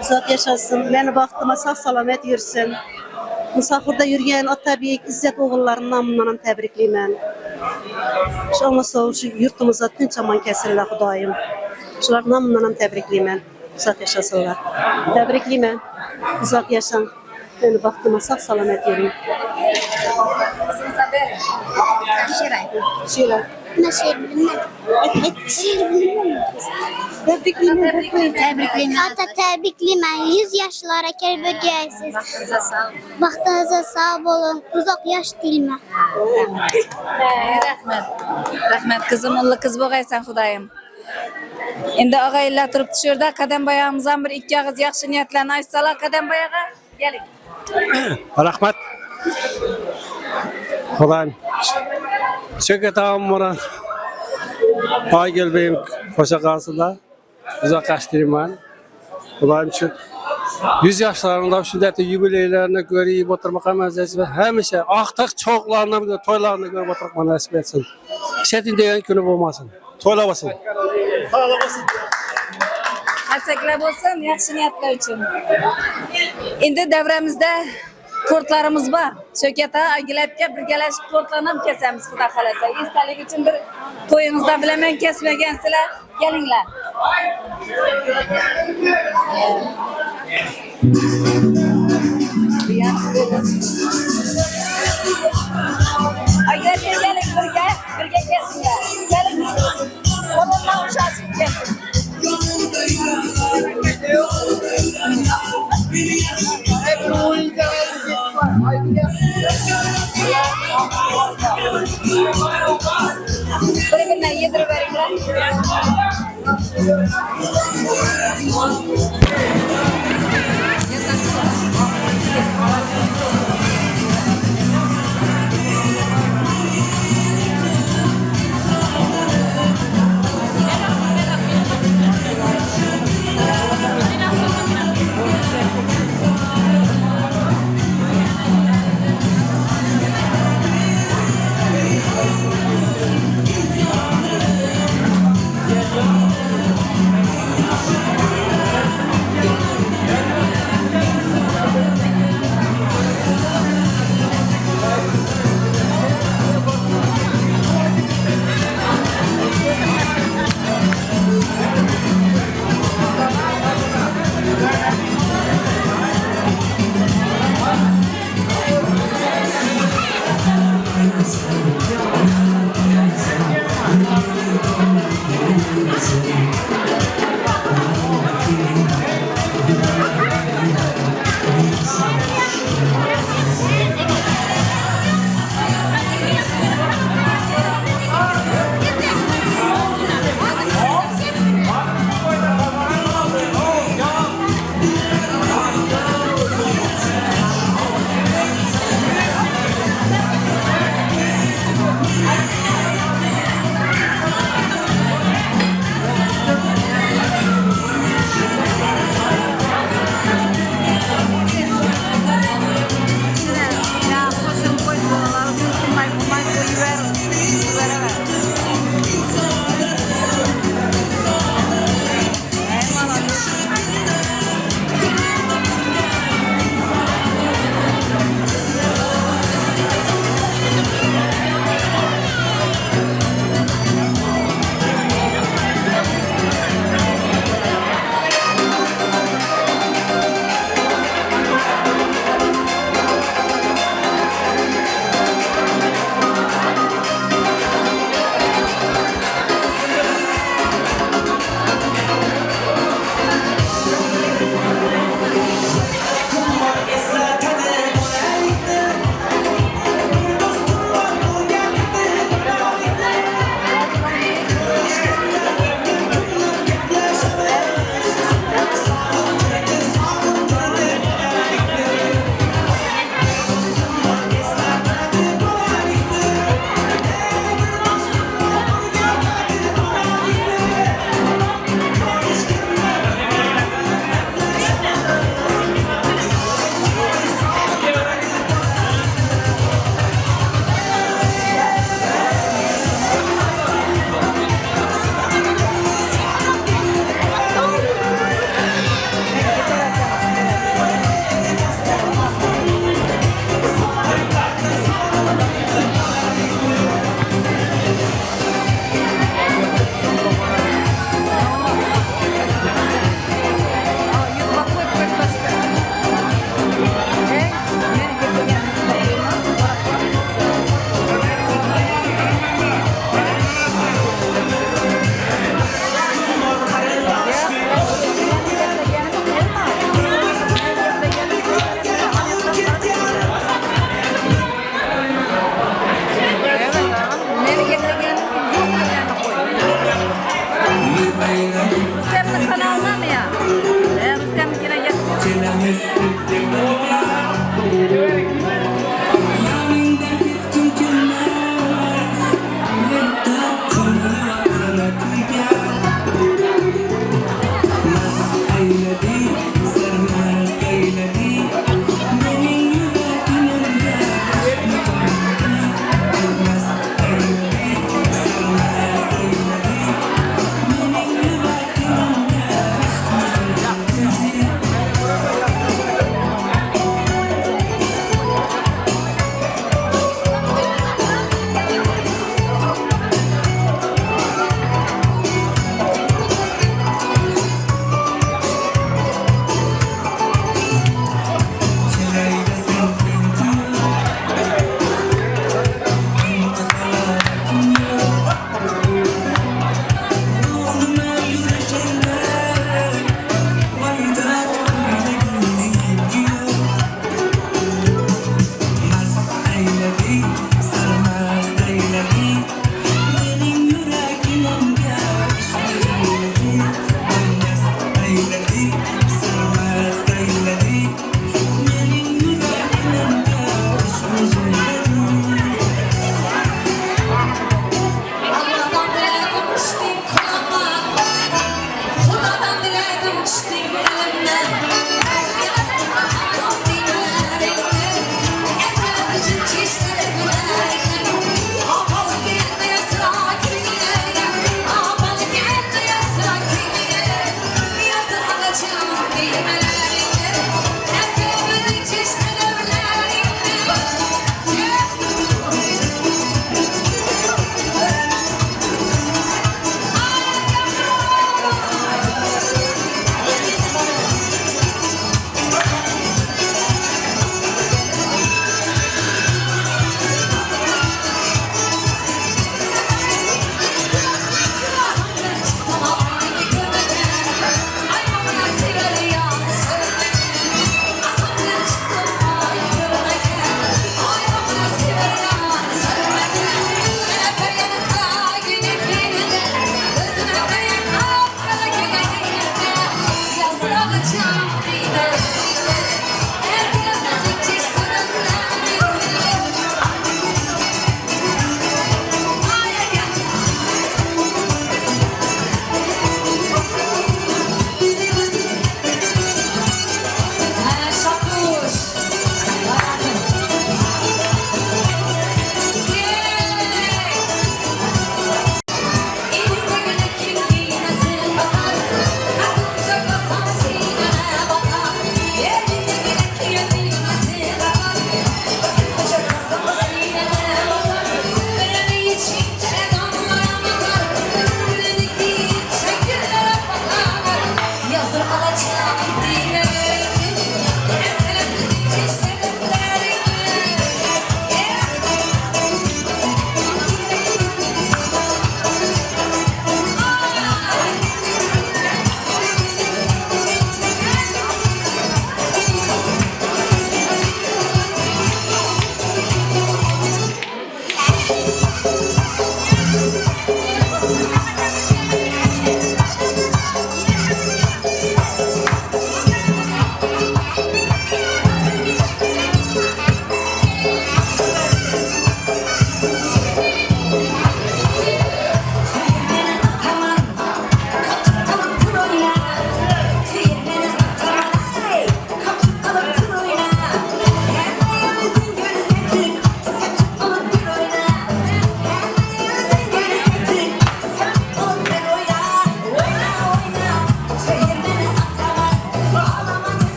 Uzak yaşasın. Beni baktıma sağ salamet yürüsün. Musafirde yürüyen ata büyük İzzet oğullarından bundan tebrikliymen. Şu olmasa şu yurtumuzda tünç aman kesinler Hudayım. Şular namından tebrikliymen. Uzak yaşasınlar. Tebrikliymen. Uzak yaşan. Beni baktıma sağ salamet yürüyün. Şiray. Şiir bilmem. Şiir bilmem. Tebrikliyim. Hatta tebrikliyim. 100 yaşlara kelbörgeysiz. Vaxtınıza sağ olun. Uzak yaş dilme. Rahmet. Rahmet kızım, ullu kız bo'g'aysan Hudayım. Endi og'aylar turibdi shu yerda qadam boyog'imizdan bir ikki og'iz yaxshi niyatlarni aytsalar qadam boyog'i. Keling. Rahmat. Hudayım. Şevket ağam Muran. Aygül Bey'im koşa karşısında uzak yaşlıyım. Hudayım şu 100 yaşlarında şimdi jubileylerine görüp oturmak nasip ve hemişe ahtak çoğlarına toylarına görüp oturmak nasip etsin. Şetin deyen günü olmasın. Toylamasın. Toylamasın. Harsaklar bo'lsin, yaxshi niyatlar uchun. Endi davramizda tortlarimiz bor. Shavkat aka, Aygul aka birgalashib tortlarni ham kesamiz, xudo xolasa. Esdalik uchun bir to'yingizdan bilaman kesmagansizlar. Kelinglar. Aygul aka keling birga kesinglar. Keling. Qo'llarni ushashib kesin. Bir-birinden yedirib beringlar.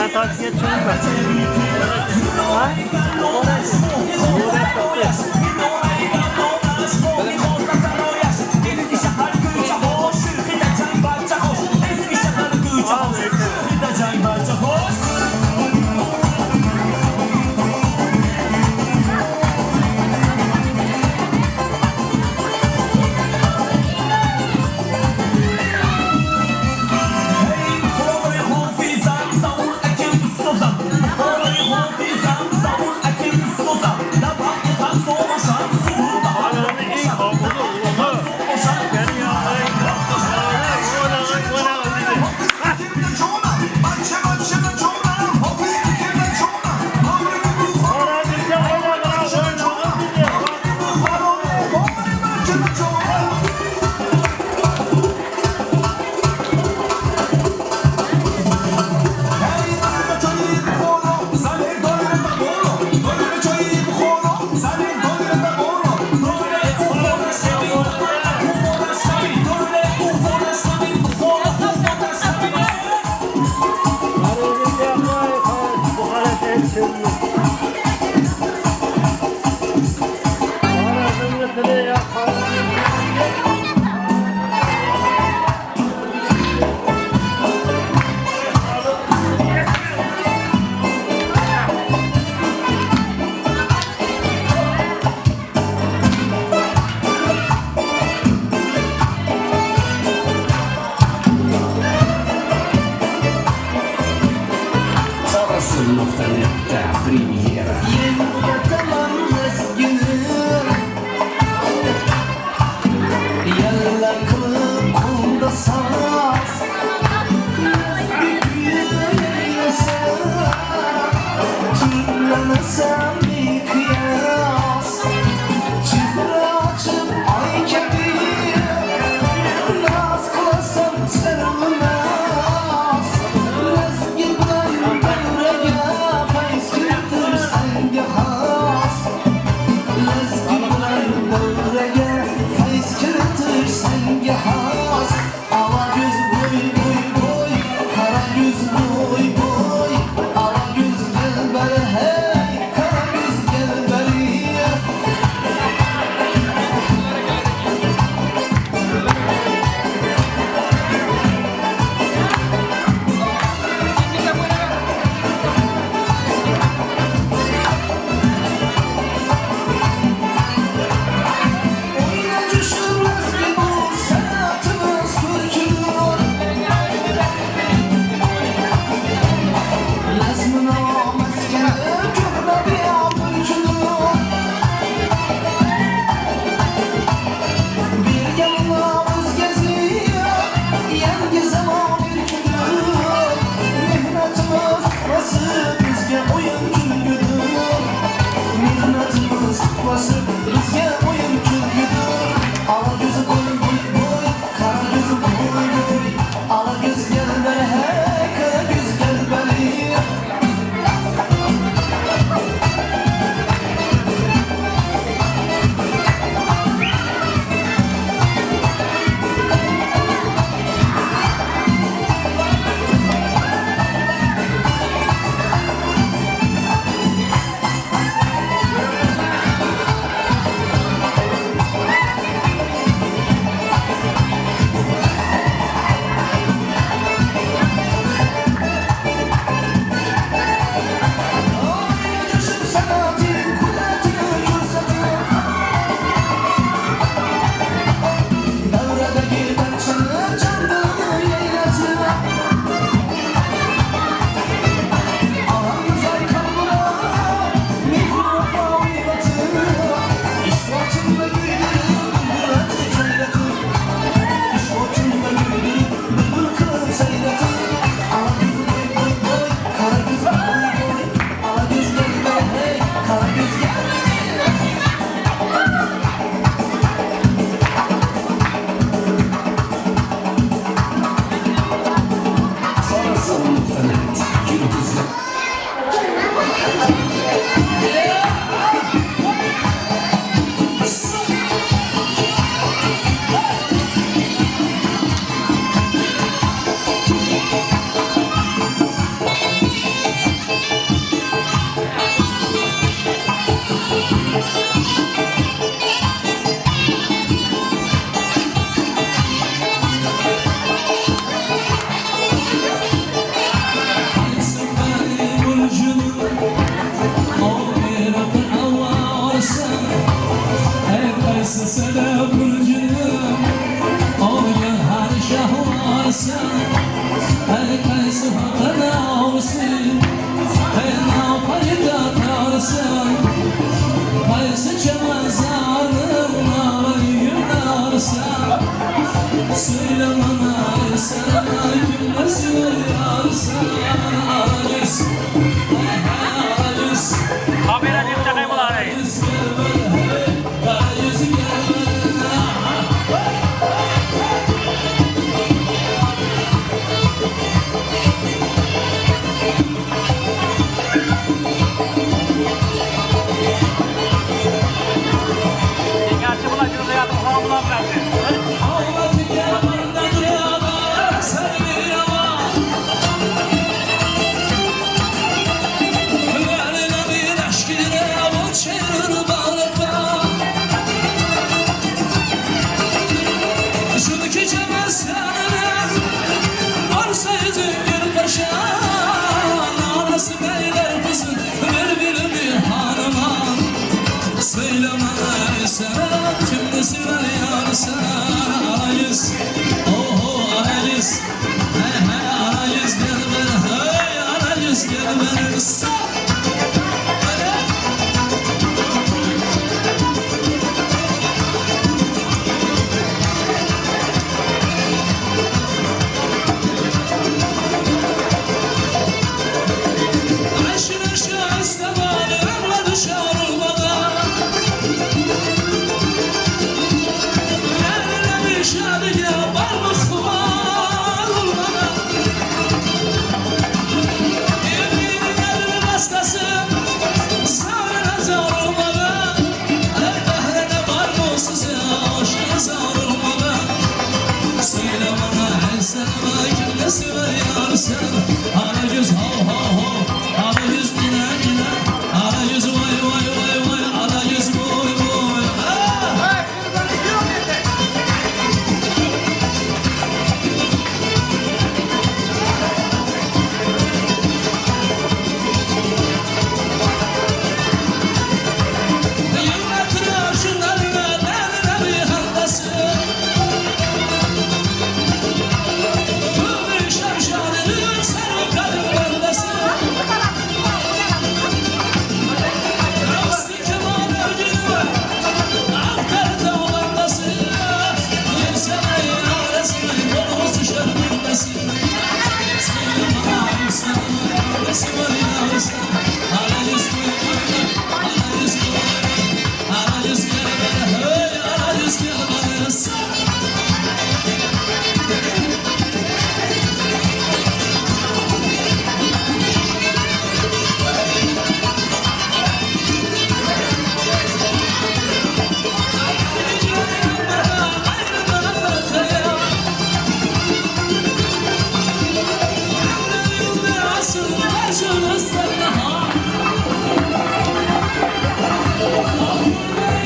Ben takip edeceğim ben. Ha?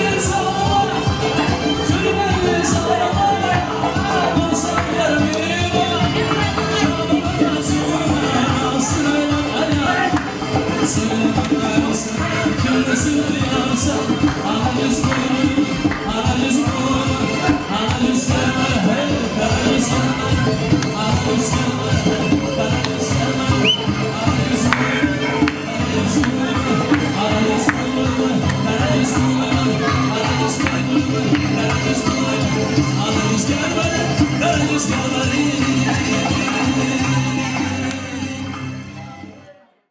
It's all